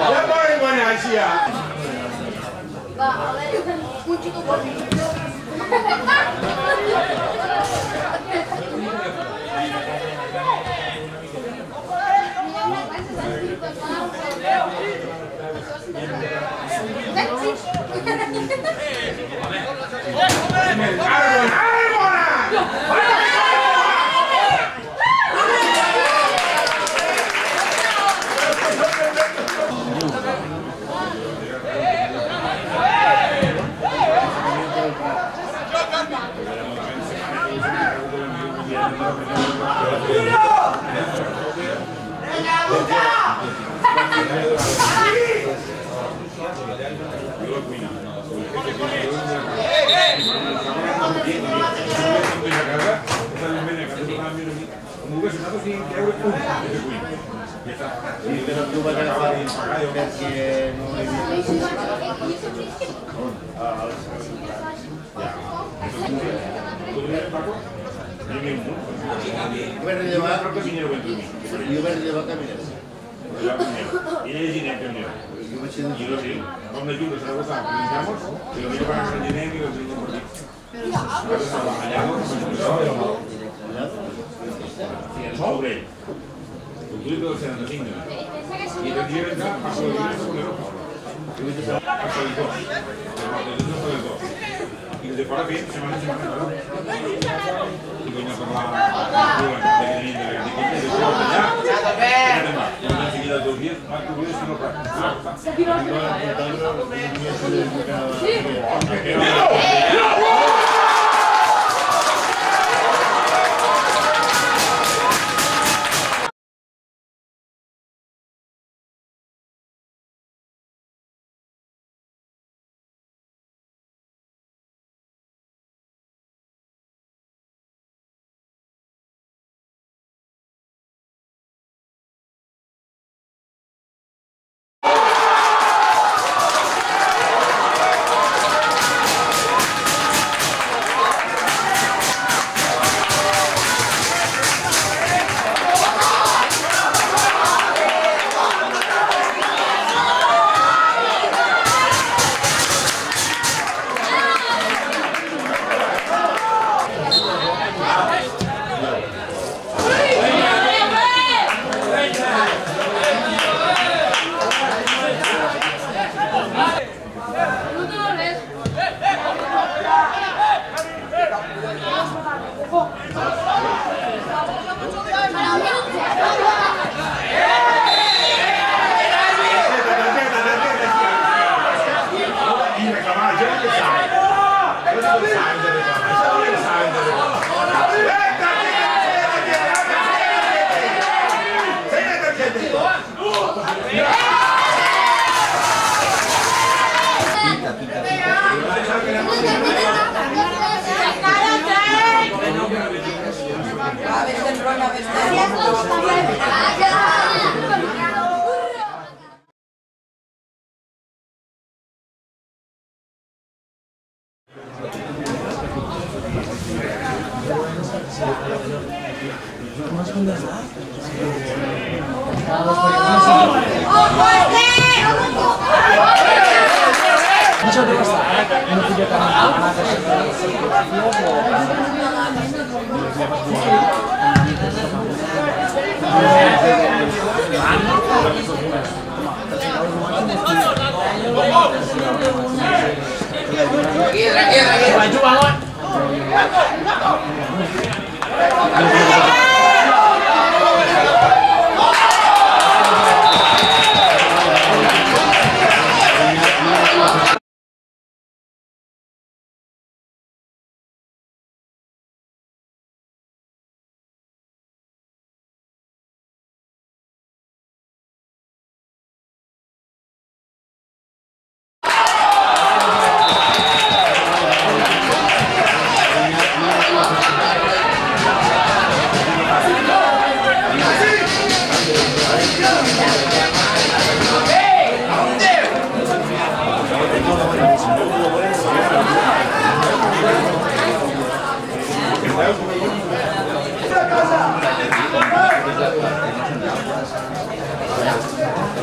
Ya paling banyak Asia. Kunci tuh buat Maju bangun.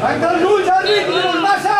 Tanca els ulls, àrbit, que no passa!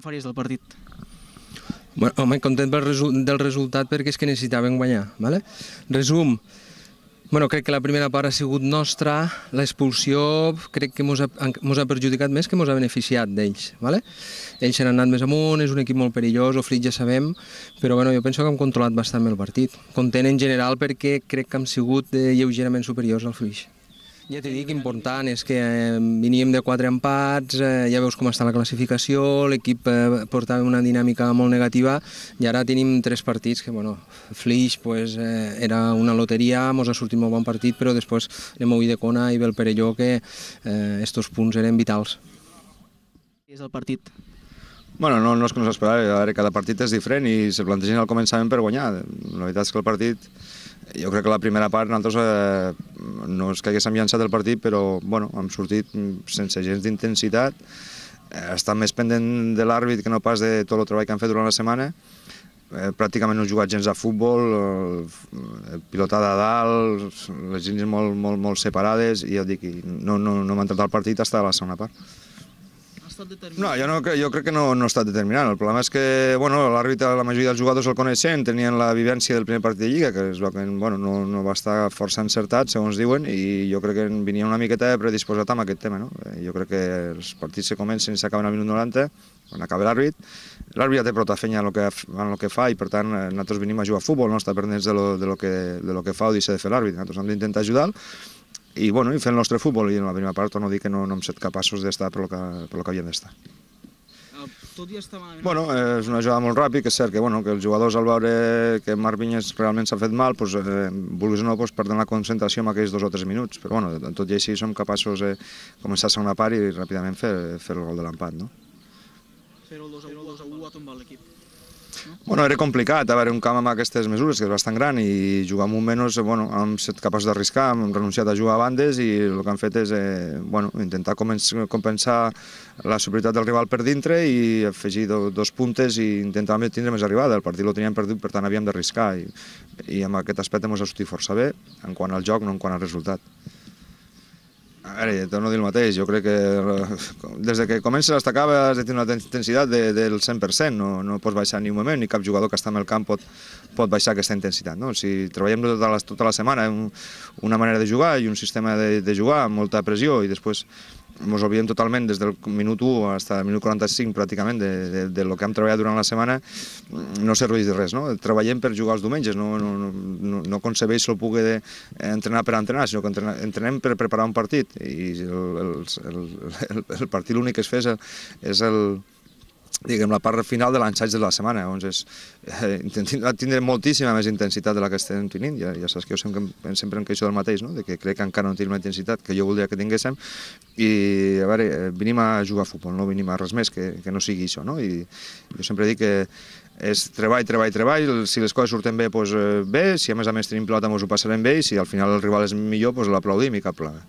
Faries del partit? Home, content del resultat perquè és que necessitaven guanyar. Resum, crec que la primera part ha sigut nostra, l'expulsió crec que ens ha perjudicat més que ens ha beneficiat d'ells. Ells han anat més amunt, és un equip molt perillós, el Flix ja sabem, però jo penso que hem controlat bastant bé el partit. Content en general perquè crec que hem sigut lleugerament superiors al Flix. Ja t'he dit, important és que veníem de 4 empats, ja veus com està la classificació, l'equip portava una dinàmica molt negativa i ara tenim 3 partits que, Flix era una loteria, ens ha sortit molt bon partit, però després anem a Ulldecona i ve el Perelló que estos punts eren vitals. És el partit? No és que no s'esperava, cada partit és diferent i se plantegen al començament per guanyar. La veritat és que el partit, jo crec que la primera part nosaltres no és que haguéssim llançat el partit, però hem sortit sense gens d'intensitat, estan més pendent de l'àrbit que no pas de tot el treball que han fet durant la setmana. Pràcticament no he jugat gens a futbol, pilotada a dalt, les línies molt separades i ja et dic, no m'ha entrat al partit fins a la segona part. No, jo crec que no ha estat determinant. El problema és que l'àrbitre, la majoria dels jugadors el coneixen, tenien la vivència del primer partit de Lliga, que no va estar força encertat, segons diuen, i jo crec que venia una miqueta predisposat amb aquest tema. Jo crec que els partits se comencen i s'acaben al minut 90, quan acaba l'àrbit. L'àrbit ja té prou feina en el que fa i, per tant, nosaltres venim a jugar a futbol, no estar pendents de lo que fa o deixa de fer l'àrbit. Nosaltres hem d'intentar ajudar i fer el nostre futbol, i en la primera part torno a dir que no hem estat capaços d'estar per lo que havíem d'estar. Tot i estar malament... Bueno, és una jugada molt ràpida, que és cert que, bueno, que els jugadors al veure que Marc Vinyes realment s'ha fet mal, doncs, vulguis o no, perden la concentració en aquells 2 o 3 minuts, però bueno, tot i així som capaços de començar a segona part i ràpidament fer el gol de l'empat, no? Però el 2-1 ha tombat l'equip. Bueno, era complicat, a veure, un camp amb aquestes mesures, que és bastant gran, i jugar amb un menys, bueno, hem estat capaços d'arriscar, hem renunciat a jugar a bandes i el que hem fet és bueno, intentar compensar la superioritat del rival per dintre i afegir 2 puntes i intentar tindre més arribada. El partit lo teníem perdut, per tant havíem d'arriscar i amb aquest aspecte ens ha sortit força bé, en quant al joc, no en quant al resultat. A veure, torno a dir el mateix, jo crec que des que comences fins acaba has de tenir una intensitat del 100%, no pots baixar ni un moment, ni cap jugador que està en el camp pot baixar aquesta intensitat. Si treballem tota la setmana una manera de jugar i un sistema de jugar amb molta pressió i després ens oblidem totalment des del minut 1 fins al minut 45 pràcticament del que hem treballat durant la setmana, no serveix de res. Treballem per jugar els diumenges, no concebeix el poder d'entrenar per entrenar, sinó que entrenem per preparar un partit i el partit l'únic que es fa és la part final de l'ensaig de la setmana, llavors intentem tindre moltíssima més intensitat de la que estem tenint, ja saps que jo sempre em queixo del mateix, que crec que encara no tenim la intensitat que jo voldria que tinguéssim i a veure, venim a jugar a futbol, no venim a res més que no sigui això, i jo sempre dic que és treball, si les coses surten bé, doncs bé, si a més tenim pilota ens ho passarem bé i si al final el rival és millor, doncs l'aplaudim i cap problema.